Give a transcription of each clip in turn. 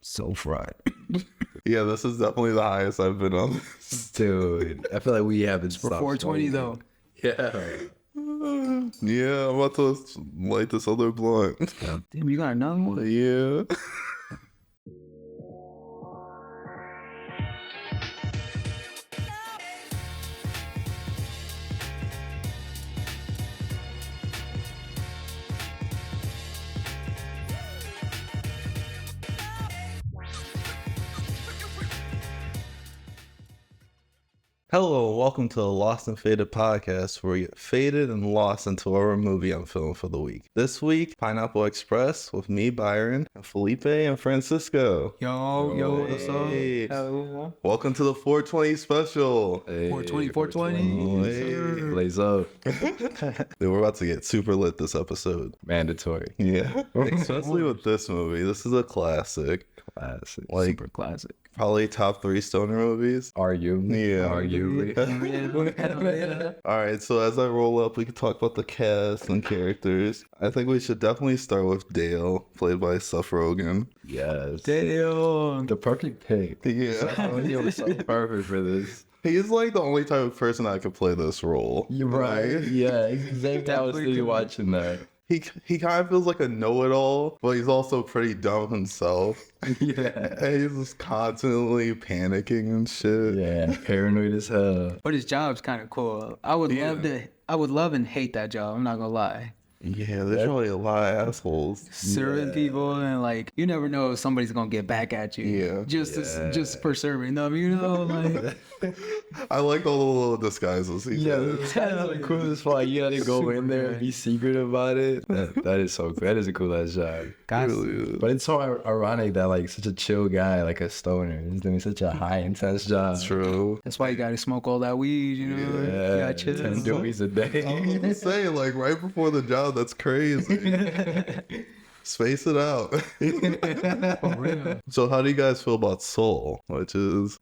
So fried. Yeah, this is definitely the highest I've been on. Dude, I feel like we haven't For stopped 420 smoking. though. Yeah. Yeah, I'm about to light this other blunt. Damn, you got another one? Yeah. Hello, welcome to the Lost and Faded podcast, where we get faded and lost into our movie on film for the week. This week, Pineapple Express with me, Byron, and Felipe and Francisco. Yo, what's up? Hey. Hello. Welcome to the 420 special. Hey, 420. Yes, sir. Blaze up. Dude, we're about to get super lit this episode. Mandatory. Yeah, especially with this movie. This is a classic. Classic. Like, Super classic. probably top 3 stoner movies. Arguably. Yeah. Arguably. All right, so as I roll up, we can talk about the cast and characters. I think we should definitely start with Dale, played by Seth Rogen. Yes. Damn. The perfect pick. Yeah. He was so perfect for this. He's like the only type of person that could play this role. You're right. Yeah, exactly. I was thinking watching that. He kind of feels like a know-it-all, but he's also pretty dumb himself. Yeah. And he's just constantly panicking and shit. Yeah, paranoid as hell. But his job's kind of cool. I would love and hate that job. I'm not gonna lie. Yeah, there's probably a lot of assholes. Serving people and like you never know if somebody's gonna get back at you. Yeah. Just for serving them, you know, like I like all the little disguises he does. That's the coolest part. You gotta go in there and be secret about it. That is so cool. That is a cool ass job. Really is. But it's so ironic that like such a chill guy, like a stoner, is doing such a high intense job. That's true. that's why you gotta smoke all that weed, you know. You Yeah, gotta chill. 10 doobie a day. I was saying, like, right before the job, that's crazy. Space it out. For real. So how do you guys feel about Saul, which is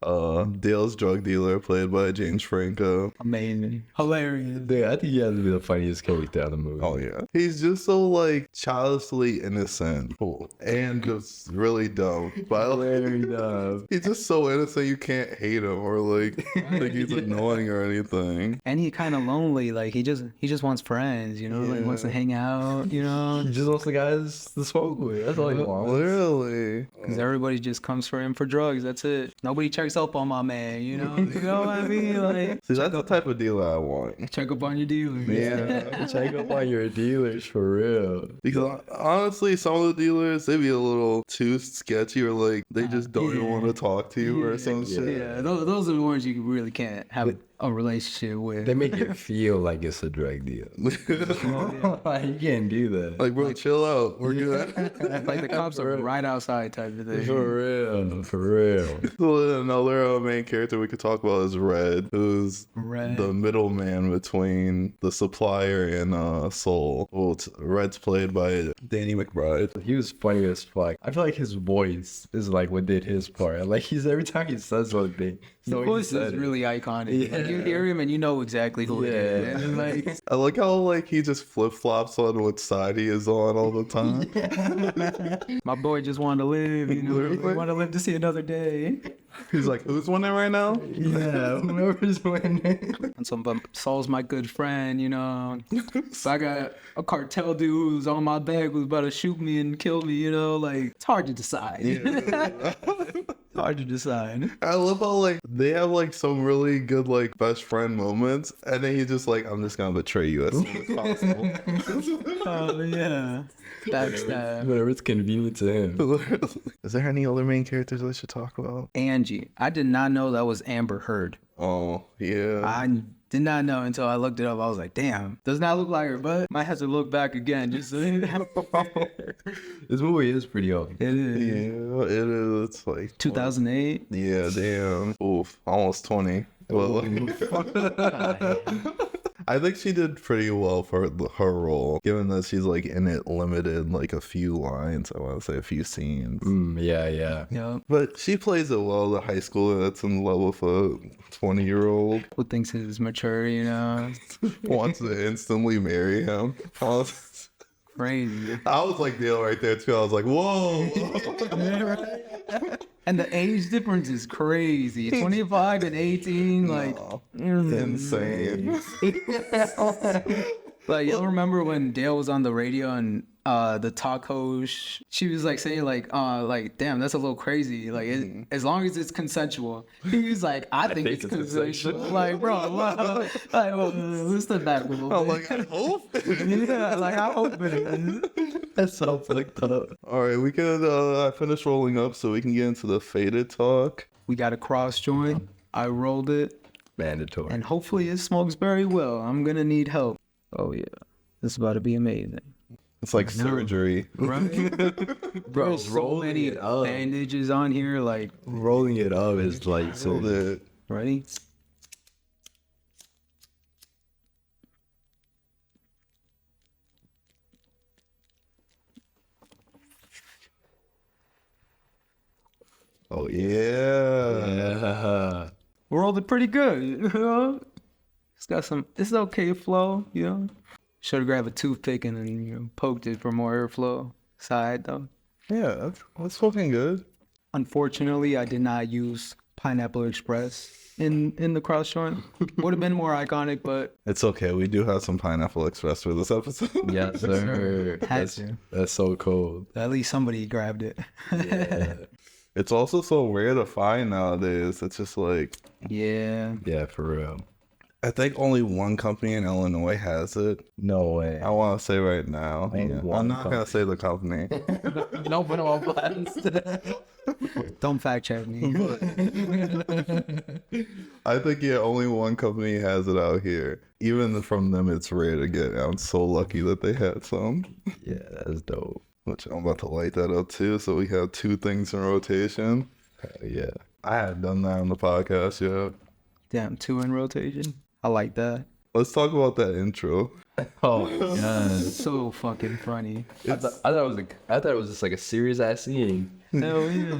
Dale's drug dealer, played by James Franco? Amazing. Hilarious. Dude, I think he has to be the funniest character of the movie. Oh yeah, he's just so like childishly innocent and just really dumb. But Very dumb. he's just so innocent you can't hate him or like think he's annoying or anything. And he kind of lonely. Like he just wants friends, you know. Like Yeah. wants to hang out, you know. He just wants the guys to smoke with. That's all he wants. Literally. Because everybody just comes for him for drugs. That's it. Nobody checks up on my man, you know. You know what I mean? Like See, that's the type of dealer I want. check up on your dealer. Yeah. Check up on your dealers for real. Because honestly, some of the dealers, they be a little too sketchy or like they just don't even want to talk to you or some shit. Yeah, those are the ones you really can't have a relationship with. They make it feel like it's a drug deal. Like, you can't do that. Like, bro, chill out. We're good. Like the cops are right outside type of thing. For real. For real. So another main character we could talk about is Red, who's Red. the middleman between the supplier and Saul. Well, Red's played by Danny McBride. He was funny as fuck. I feel like his voice is like what did his part. Like every time he says something, The so voice is really iconic. Like, you hear him and you know exactly who it is. And like, I like how like he just flip flops on which side he is on all the time. my boy just wanted to live, you know. He wanted to live to see another day. He's like, who's winning right now? Yeah, whoever's winning. And some Saul's my good friend, you know. So I got a cartel dude who's on my back who's about to shoot me and kill me, you know. Like it's hard to decide. It's hard to decide. I love how like they have like some really good like best friend moments, and then he's just like, I'm just gonna betray you as soon as possible. Oh yeah, backstab. Whatever it's convenient to him. Is there any other main characters I should talk about? Angie, I did not know that was Amber Heard. Oh yeah. I did not know until I looked it up. I was like, damn, does not look like her, but might have to look back again just so This movie is pretty old. It is. Yeah, it is. It's like 2008. Yeah, damn. Oof, almost 20. Well, I think she did pretty well for her role, given that she's like in it limited like a few lines. I want to say a few scenes. Yeah. Yep. But she plays it well, the high schooler that's in love with a 20-year-old. Who thinks he's mature, you know? Wants to instantly marry him. Crazy. I was like Dale right there too. I was like, whoa. And the age difference is crazy. 25 and 18, like Insane. Like, you remember when Dale was on the radio and the talk host, she was like saying like damn, that's a little crazy. Like as long as it's consensual. He was like, I think it's consensual. Like, bro, let's step back a little bit. I'm like, I hope. Yeah, like I hope it is. That's so fucked up. All right, we can I finished rolling up so we can get into the faded talk. We got a cross joint. I rolled it, Mandatory. and hopefully it smokes very well. I'm gonna need help. Oh yeah, this is about to be amazing. It's like surgery. Right? Bro, There's so many bandages on here. Like, rolling it up is like so. Hold it. ready? Oh yeah. Yeah. We rolled it pretty good. You know? It's okay flow. You know, should have grabbed a toothpick and then poked it for more airflow. Side though. Yeah, that's fucking good. Unfortunately, I did not use Pineapple Express in the cross joint. Would have been more iconic, but It's okay. We do have some Pineapple Express for this episode. Yes, sir. Had to. That's so cold. At least somebody grabbed it. Yeah. It's also so rare to find nowadays. It's just like, Yeah. Yeah, for real. I think only one company in Illinois has it. No way. I want to say right now. Only Yeah. one I'm not going to say the company. No one on blast. Don't fact check me. I think, yeah, only one company has it out here. Even from them, it's rare to get. I'm so lucky that they had some. Yeah, that's dope. Which I'm about to light that up too, so we have two things in rotation. Hell yeah. I haven't done that on the podcast yet. Damn, 2 in rotation. I like that. Let's talk about that intro. Oh yeah. So fucking funny. I thought it was just like a serious ass scene. Hell yeah.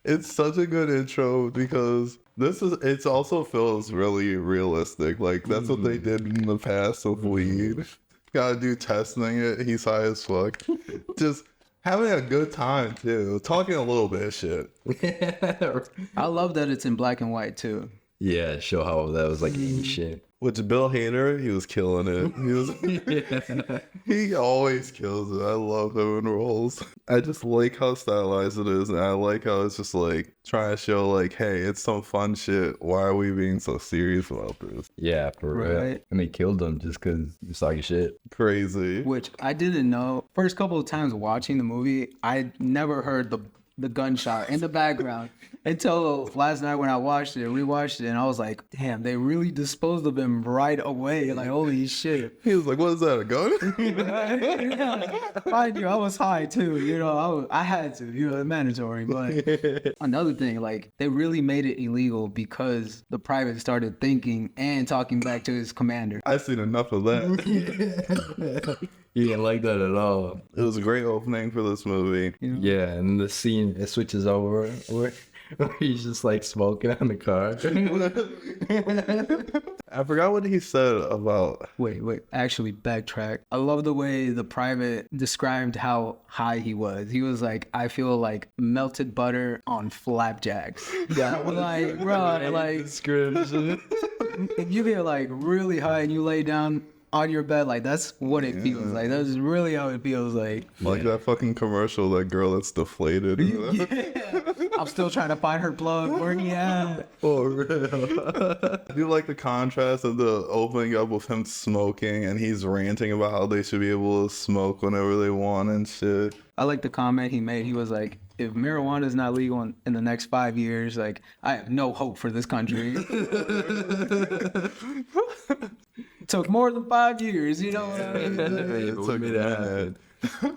It's such a good intro because it also feels really realistic. Like that's what they did in the past with weed. Gotta do testing it. He's high as fuck. Just having a good time too. Talking a little bit of shit. I love that it's in black and white too. Yeah, show how that was like ancient. Which Bill Hader, he was killing it. He always kills it. I love him in roles. I just like how stylized it is, and I like how it's just like trying to show like, hey, it's some fun shit. Why are we being so serious about this? Yeah, for real. Right. And they killed him just because you saw your shit. Crazy. Which I didn't know. First couple of times watching the movie, I never heard the gunshot in the background until last night when I rewatched it, and I was like, damn, they really disposed of him right away. Like, holy shit. He was like, what is that, a gun? Mind you, I was high too, I had to, mandatory. But another thing, like, they really made it illegal because the private started thinking and talking back to his commander. I've seen enough of that. You didn't like that at all. It was a great opening for this movie. Yeah, and the scene, it switches over where he's just like smoking on the car. I forgot what he said about... Wait, actually backtrack. I love the way the private described how high he was. He was like, I feel like melted butter on flapjacks. Yeah, like, bro, like, Description. if you get like really high and you lay down on your bed, like, that's what it feels like. That's really how it feels like. Like that fucking commercial, that girl that's deflated. Yeah. I'm still trying to find her plug. Where he at? For real. I do like the contrast of the opening up with him smoking and he's ranting about how they should be able to smoke whenever they want and shit. I like the comment he made. He was like, if marijuana is not legal in the next 5 years, like, I have no hope for this country. Took more than 5 years, you know what I mean? We made it happen.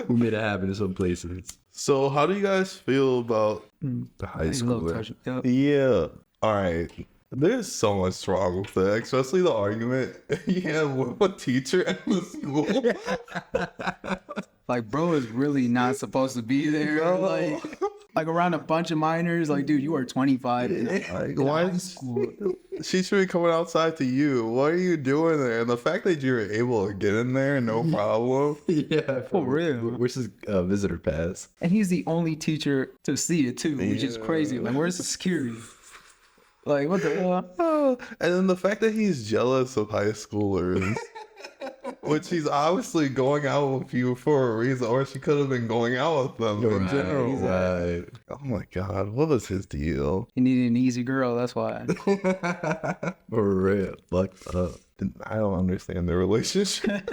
We made it happen in some places. So how do you guys feel about the high school? Yep. Yeah. All right. There's so much wrong with that, especially the argument you have with a teacher at the school. Like, bro is really not supposed to be there. No. Like around a bunch of minors. Like, dude, you are 25 in Like, high school. She should be coming outside to you. What are you doing there? And the fact that you were able to get in there, no problem. Yeah, For real. Where's his visitor pass? And he's the only teacher to see it too, which is crazy. Like, where's the security? Like, what the hell? Oh, and then the fact that he's jealous of high schoolers, which he's obviously going out with you for a reason, or she could have been going out with them in general. Right. Oh my God, what was his deal? He needed an easy girl, that's why. For real. Fucked up. I don't understand their relationship.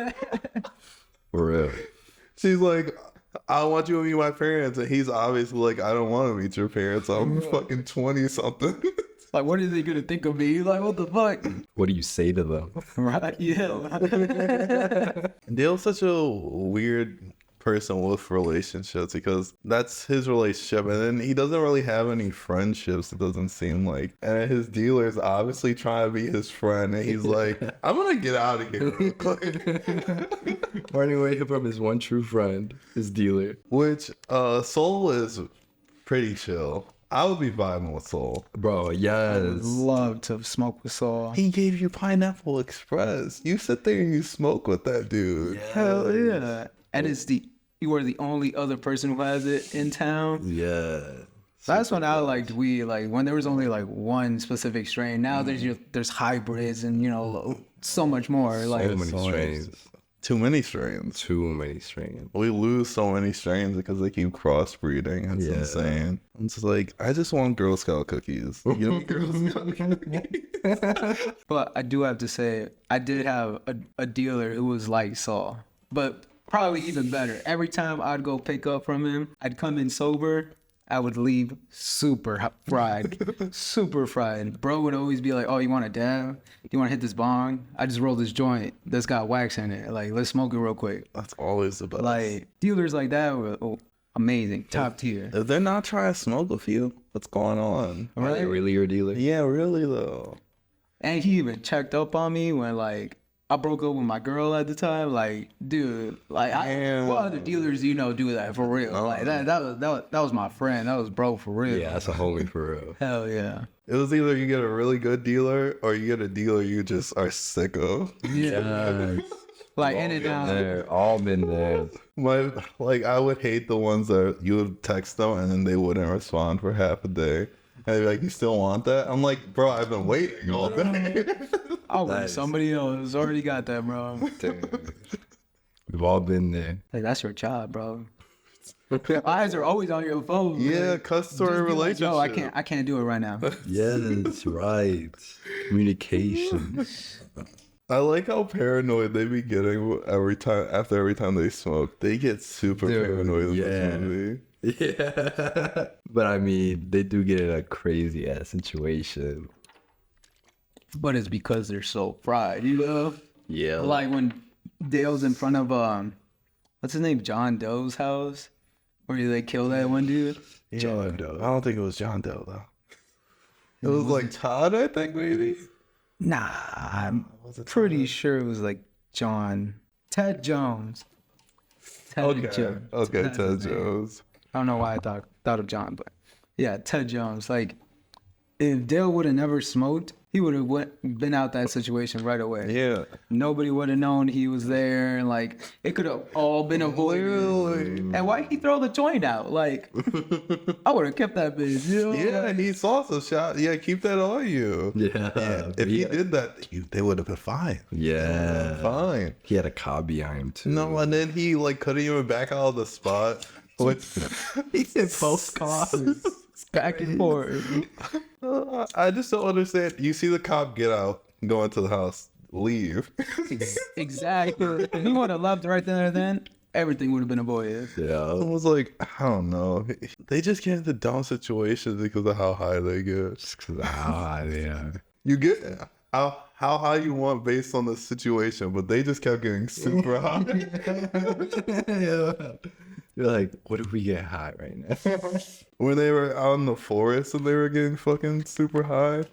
For real. She's like, I want you to meet my parents, and he's obviously like, I don't want to meet your parents. I'm fucking 20 something. Like, what are they gonna think of me? Like, what the fuck? What do you say to them? Right? Yeah. Dale's such a weird person with relationships because that's his relationship, and then he doesn't really have any friendships, it doesn't seem like. And his dealer's obviously trying to be his friend, and he's like, I'm gonna get out of here real quick. Running away from his one true friend, his dealer. Which Soul is pretty chill. I would be vibing with Soul. Bro, yes. Love to smoke with Saul. He gave you Pineapple Express. You sit there and you smoke with that dude. Hell yeah. And you are the only other person who has it in town. Yeah. That's when I liked weed. Like when there was only like one specific strain. Now there's hybrids and so much more. Like So many strains. Too many strains. Too many strains. We lose so many strains because they keep crossbreeding. It's insane. I'm just like, I just want Girl Scout cookies. You know, Girl Scout cookies. But I do have to say, I did have a dealer who was like Saul, but probably even better. Every time I'd go pick up from him, I'd come in sober. I would leave super fried, super fried. Bro would always be like, "Oh, you want a dab? You want to hit this bong? I just rolled this joint that's got wax in it. Like, let's smoke it real quick." That's always the best. Like dealers like that were amazing, top tier. If they're not trying to smoke with you, what's going on? Are they really your dealer? Yeah, really though. And he even checked up on me when like I broke up with my girl at the time. Like, dude, like what other dealers do that for real? Like that was my friend. That was bro for real. Yeah, that's a homie for real. Hell yeah. It was either you get a really good dealer or you get a dealer you just are sick of. Yeah. Like in and out. They're all been there. I would hate the ones that you would text them and then they wouldn't respond for half a day. And they'd be like, you still want that? I'm like, bro, I've been waiting all day. I'll wait. Somebody else already got that, bro. Dude. We've all been there. Like that's your job, bro. Eyes are always on your phone. Yeah, like, customary relationship. No, I can't do it right now. Yes, right. Communication. I like how paranoid they be getting every time they smoke. They get super paranoid in this movie. Yeah. But I mean, they do get in a crazy ass situation. But it's because they're so fried, Yeah. Like when Dale's in front of what's his name, John Doe's house, where they kill that one dude. Yeah. John Doe. I don't think it was John Doe though. It was like Todd, I think maybe. Nah, I'm pretty sure it was like Ted Jones. Ted Jones. I don't know why I thought of John, but yeah, Ted Jones. Like, if Dale would have never smoked, he would have been out that situation right away. Yeah. Nobody would have known he was there, and like it could have all been avoided. Literally. And why'd he throw the joint out? Like, I would have kept that bitch. Yeah, and he's also shot. Yeah, keep that on you. Yeah. If he did that, they would have been fine. Yeah. Fine. He had a car behind him too. No, and then he like couldn't even back out of the spot. He did both cars back and forth. I just don't understand. You see the cop get out, go into the house, leave. Exactly. If he would have left right there and then, everything would have been avoided. I Yeah. was like, I don't know. They just get into dumb situations because of how high they get. Just 'cause of how high they are. You get how high you want based on the situation, but they just kept getting super high. Yeah. You're like, what if we get high right now? When they were out in the forest and they were getting fucking super high.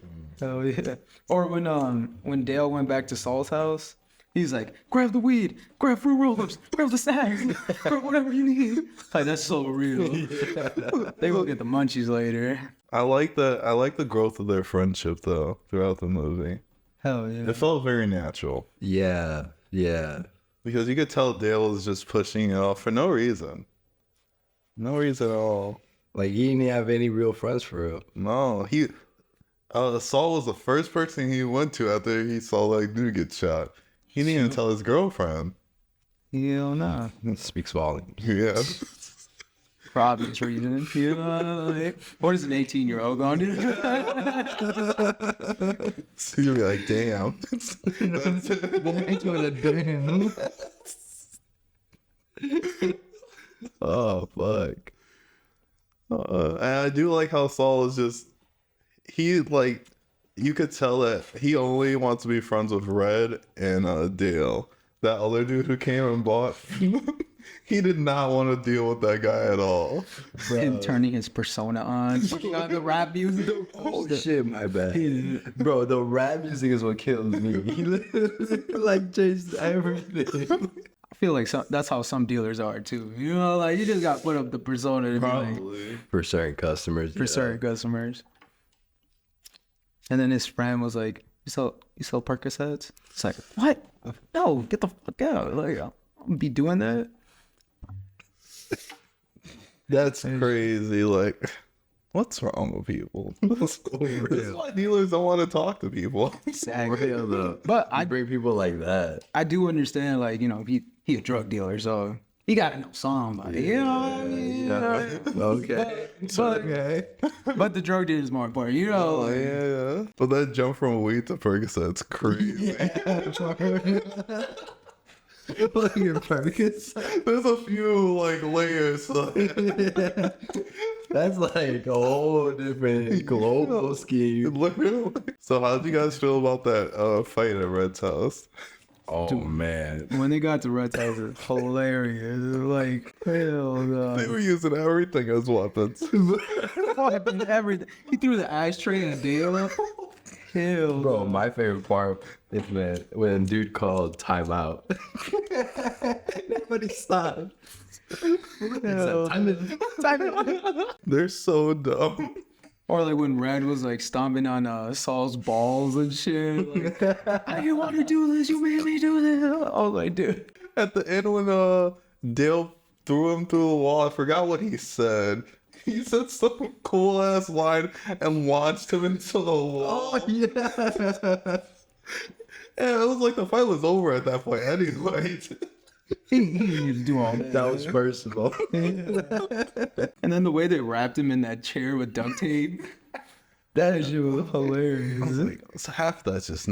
Oh yeah. Or when Dale went back to Saul's house He's like, grab the weed, grab fruit roll-ups, grab the snacks, grab whatever you need. Like, that's so real. They will get the munchies later. I like the growth of their friendship though throughout the movie. Hell yeah. It felt very natural Yeah. because you could tell Dale was just pushing it off for no reason. No reason at all. Like, he didn't have any real friends for real. No, Saul was the first person he went to after he saw like dude get shot. He didn't even tell his girlfriend. Hell no. It speaks volumes. Yeah. For obvious reasons. You know, like, what is an 18-year-old going to do? So you'll be like, damn. Oh, fuck. And I do like how Saul is just, you could tell that he only wants to be friends with Red and Dale. That other dude who came and bought, he did not want to deal with that guy at all. Him turning his persona on the rap music. Oh shit, my bad. Bro, the rap music is what kills me. He literally like changed everything. I feel like that's how some dealers are too. You know, like you just got to put up the persona to be like, For certain customers. for certain customers. And then his friend was like, you sell Percocets? It's like, what? No, get the fuck out. Like, I'm gonna be doing that. That's crazy. Like, what's wrong with people? That's why dealers don't want to talk to people. Exactly. Real though. But I bring people like that. I do understand, like, you know, he a drug dealer, so he gotta know somebody. You know what I mean? Okay. Okay. But the drug dealer is more important. You know, like, Yeah. But that jump from weed to Percocet's crazy. Look at Fergus. There's a few like layers. That's like a whole different global scheme. Literally. So how did you guys feel about that fight at Red's house? Oh man. when they got to Red's house, it's hilarious. Like, hell no. They were using everything as weapons. Everything. He threw the ashtray and Dale up. Hell, Bro, my favorite part is when dude called timeout. Nobody stopped. They're so dumb. Or like when Red was like stomping on Saul's balls and shit. Like, I didn't want to do this. You made me do this. I was like, dude. At the end when Dale threw him through the wall, I forgot what he said. He said some cool ass line and launched him into the wall. Oh yeah. And it was like the fight was over at that point anyway. He needed to do all that. That was personal. And then the way they wrapped him in that chair with duct tape. That shit was hilarious. Like, so half that's just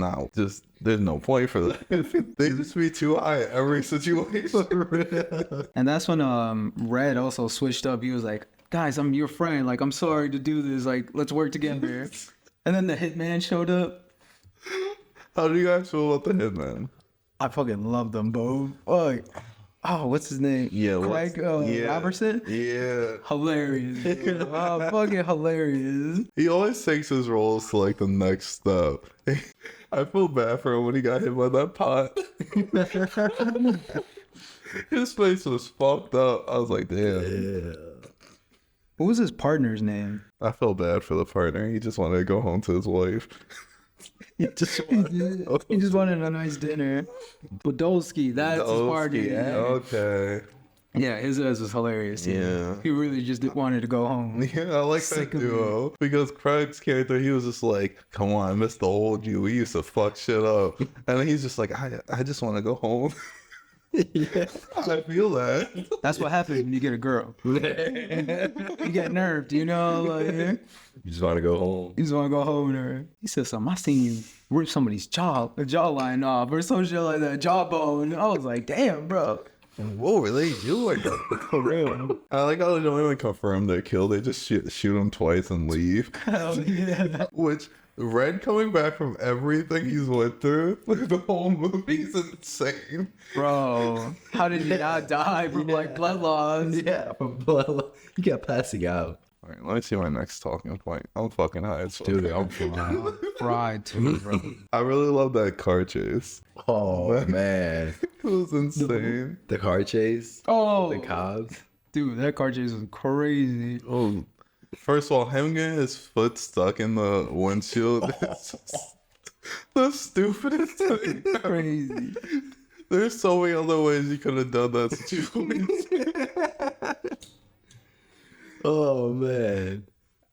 there's no point for that. They just be too high at every situation. And that's when Red also switched up. He was like, guys, I'm your friend. Like, I'm sorry to do this. Like, let's work together. And then the hitman showed up. How do you guys feel about the hitman? I fucking love them both. Like, oh, what's his name? Yeah, Craig Robertson? Yeah. Hilarious. Oh, fucking hilarious. He always takes his roles to like the next step. I feel bad for him when he got hit by that pot. His face was fucked up. I was like, damn. Yeah. What was his partner's name? I felt bad for the partner. He just wanted to go home to his wife. He just wanted a nice dinner. Podolsky, that's his partner. Yeah. Okay. Yeah, his ass was hilarious. Yeah. He really just wanted to go home. Yeah, I like Sick that of duo. Because Craig's character, he was just like, come on, I miss the old you. We used to fuck shit up. And then he's just like, I just want to go home. Yeah. I feel that. That's what happens when you get a girl. You get nerfed, you know? Like, You just want to go home. you just want to go home with her. He said something. I seen you rip somebody's jawline off or some shit like that, jawbone. I was like, damn, bro. What were they doing? For real. I like how they don't even confirm their kill. They just shoot him twice and leave. Hell yeah. Which, Red coming back from everything he's went through, like the whole movie's insane. Bro, how did he not die from like blood loss? Yeah, from blood. You got passing out. right, let me see my next talking point. I'm fucking high as fuck. Dude, I'm fried. Fried too, bro. I really love that car chase. Oh, man. It was insane. The car chase. Oh, The cops. dude, that car chase was crazy. Oh, first of all, him getting his foot stuck in the windshield is just the stupidest thing. Crazy. There's so many other ways you could have done that situation. Oh, man.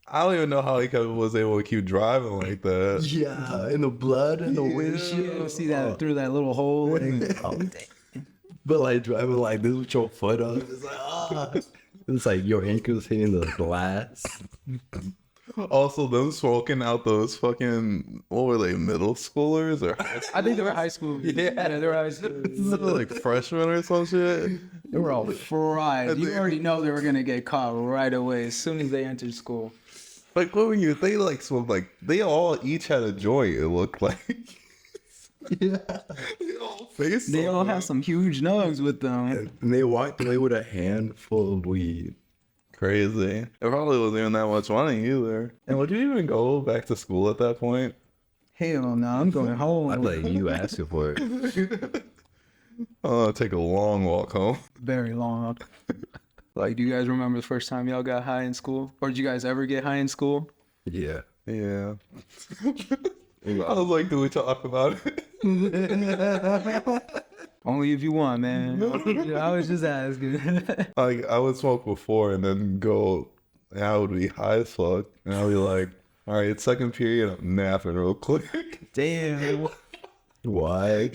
I don't even know how he was able to keep driving like that. Yeah, in the blood and the windshield. You see that through that little hole? But like driving like this with your foot up. It's like, it's like your ankles hitting the glass. Also, them smoking out those fucking, what were they, middle schoolers or high school? I think they were high school. Yeah, they were high school. Like freshmen or some shit? They were all fried. You already know they were gonna get caught right away as soon as they entered school. Like, what were you? They like smoked, like, they all each had a joint, it looked like. Yeah. They all have some huge nugs with them. And they walked away with a handful of weed. Crazy. It probably wasn't even that much money either. And would you even go back to school at that point? Hell no, I'm going home. I'd like you asking for it. Oh, take a long walk home. Very long. Like, do you guys remember the first time y'all got high in school? Or did you guys ever get high in school? Yeah. Yeah. I was like, do we talk about it? Only if you want, man. I was just asking. Like, I would smoke before and then go, and I would be high as fuck. And I'd be like, all right, it's second period, I'm napping real quick. Damn. Why?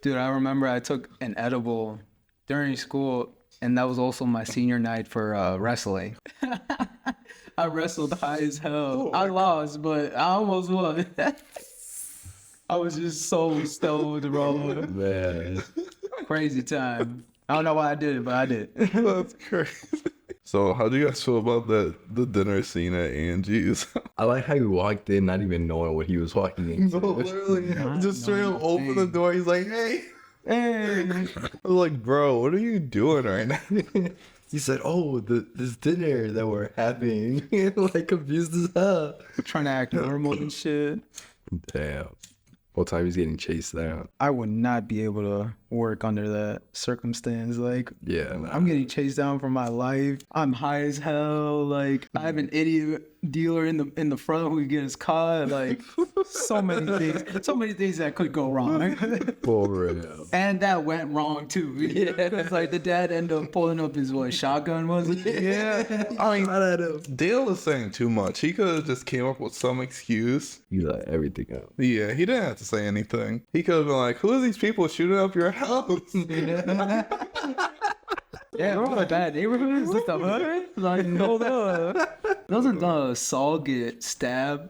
Dude, I remember I took an edible during school, and that was also my senior night for wrestling. I wrestled high as hell. I lost, but I almost won. I was just so stoned, bro. Man. Crazy time. I don't know why I did it, but I did. That's crazy. So, how do you guys feel about the dinner scene at Angie's? I like how he walked in not even knowing what he was walking into. No, literally, just straight up open the door. He's like, hey. Hey. I was like, bro, what are you doing right now? He said, oh, this dinner that we're having. Like, confused as hell. Trying to act normal and shit. Damn. Whole time he's getting chased down. I would not be able to work under that circumstance. Like, Yeah. Nah. I'm getting chased down for my life. I'm high as hell. Like, I have an idiot dealer in the front who gets caught. Like, so many things that could go wrong. For real. And that went wrong too. Yeah, it's like the dad ended up pulling up his shotgun, was it? Yeah. I mean, Dale was saying too much. He could have just came up with some excuse. You let everything out. Yeah, he didn't have to say anything. He could have been like, who are these people shooting up your house? Yeah, we're in a bad neighborhood. Is this the hood? Like, hold up. Doesn't Saul get stabbed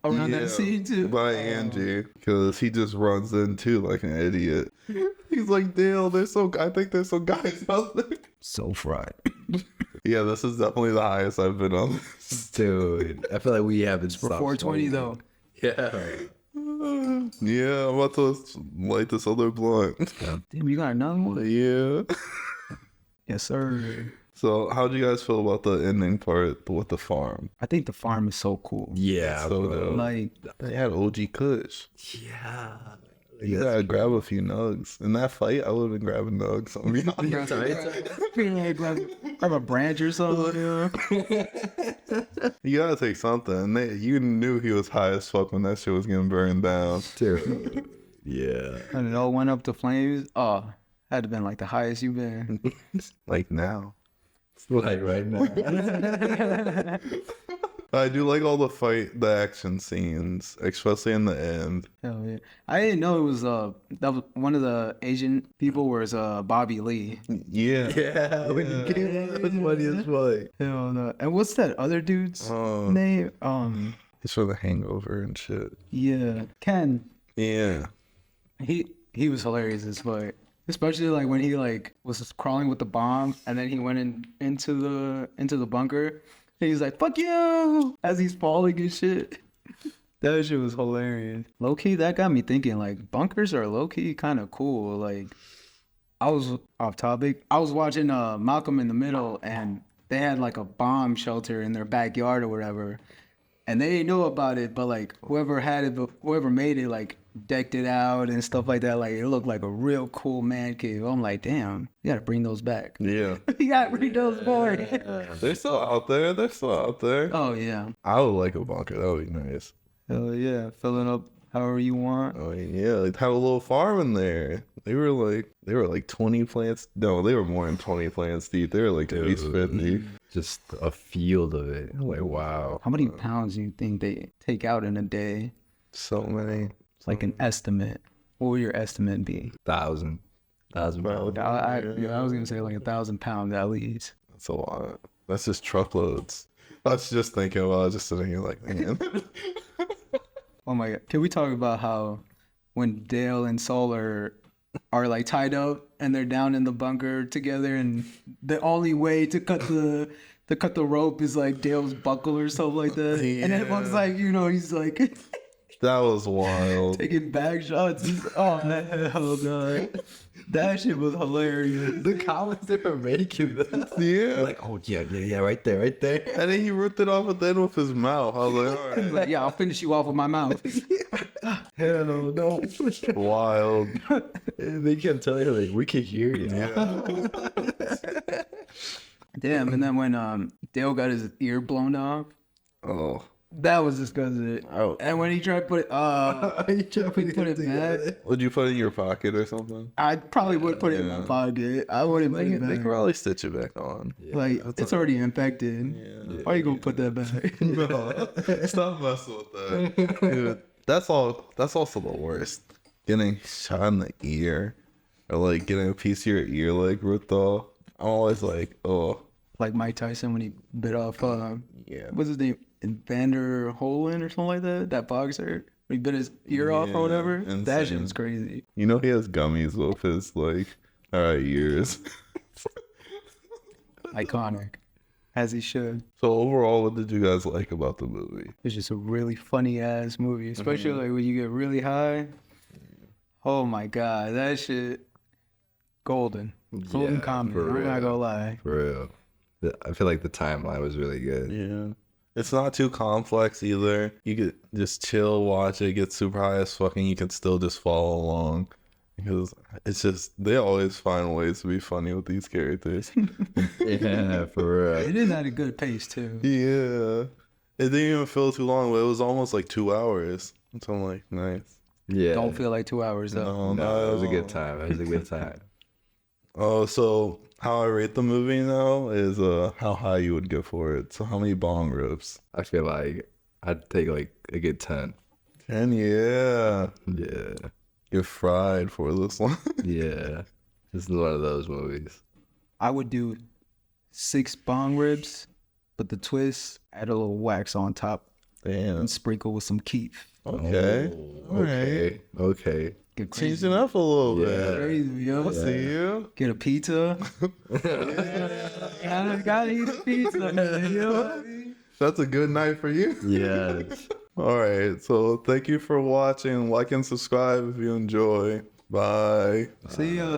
around that scene too? By Angie, because he just runs into like an idiot. He's like, Dale, I think there's some guys out there. So fried. Yeah, this is definitely the highest I've been on. Dude, I feel like we haven't For stopped 420 smoking. though. Yeah. Yeah, I'm about to light this other blunt. Damn, you got another one? Yeah. Yes, sir. So, how do you guys feel about the ending part with the farm? I think the farm is so cool. Yeah. So bro. dope. Like, They had OG Kush. Yeah. You gotta grab a few nugs. In that fight, I would have been grabbing nugs. I mean, grab a branch or something. you gotta take something. You knew he was high as fuck when that shit was getting burned down. Dude. Yeah. And it all went up to flames. Oh, had to been like the highest you've been. Like now. Like right now. I do like all the action scenes, especially in the end. Hell yeah. I didn't know it was that was one of the Asian people was Bobby Lee. Yeah. Yeah. When you came out, it was funny as fuck. Hell no. And what's that other dude's name? He's for the Hangover and shit. Yeah. Ken. Yeah. He was hilarious as fuck. Especially like when he like was crawling with the bomb and then he went into the bunker. And he's like, fuck you, as he's falling and shit. That shit was hilarious. Low key, that got me thinking, like, bunkers are low key kind of cool. Like, I was off topic. I was watching Malcolm in the Middle, and they had like a bomb shelter in their backyard or whatever, and they didn't know about it, but like whoever had it, whoever made it, like decked it out and stuff like that. Like it looked like a real cool man cave. I'm like, damn, you gotta bring those back. Yeah. You gotta bring those boys. They're still out there. They're still out there. Oh yeah. I would like a bunker. That would be nice. Hell yeah, filling up however you want. Oh yeah, like have a little farm in there. They were like 20 plants. No, they were more than 20 plants deep. They were like at least 50. Just a field of it. I'm like, wow. How many pounds do you think they take out in a day? So many. It's like an estimate. What would your estimate be? 1,000 pounds. I was gonna say like 1,000 pounds at least. That's a lot. That's just truckloads. I was just thinking about it, just sitting here like, man. Oh my god! Can we talk about how when Dale and Saul are like tied up and they're down in the bunker together, and the only way to cut the rope is like Dale's buckle or something like that, and everyone's like, he's like That was wild. taking back shots. Oh hell god, that shit was hilarious. The comments they were making that. Yeah. Like, oh yeah, right there. And then he ripped it off at the end with his mouth. I was like, all He's right. like, yeah, I'll finish you off with my mouth. Hell no. Wild. They kept telling her, like, we can hear you. Damn. And then when Dale got his ear blown off, Oh. that was disgusting. Oh. And when he tried to put it, put it back. Would you put it in your pocket or something? I probably would put it in my pocket. I wouldn't put it They back. could probably stitch it back on. Like, it's already infected. Yeah. Why you gonna put that back? No, stop messing with that. Dude, that's also the worst. Getting shot in the ear, or like getting a piece of your ear like ripped off. I'm always like, oh. Like Mike Tyson when he bit off, Yeah. what's his name? Evander Holyfield or something like that? That boxer? When he bit his ear off or whatever? insane. That shit was crazy. You know he has gummies with his like ears. Iconic. As he should. So overall, what did you guys like about the movie? It's just a really funny ass movie, especially like when you get really high. Oh my god, that shit, golden comedy. for I'm real. not gonna lie. For real. I feel like the timeline was really good. Yeah. It's not too complex either. You could just chill, watch it, get super high as fucking. You can still just follow along. Because it's just, they always find ways to be funny with these characters. Yeah, for It real. is at a good pace too. Yeah. It didn't even feel too long, but it was almost like 2 hours. So I'm like, nice. Yeah. Don't feel like 2 hours though. No, it was a good time. It was a good time. Oh, so how I rate the movie now is how high you would go for it. So how many bong rips? I feel like I'd take like a good 10. 10, yeah. Yeah. You're fried for this one. Yeah. This is one of those movies. I would do 6 bong ribs, but the twist, add a little wax on top Damn. and sprinkle with some keef. Okay. Oh, okay. Okay. Get crazy. Changing up a little bit. Crazy, yo. I see you. Get a pizza. Gotta eat a pizza, man, yo. That's a good night for you. Yes. All right. So thank you for watching. Like and subscribe if you enjoy. Bye. See ya.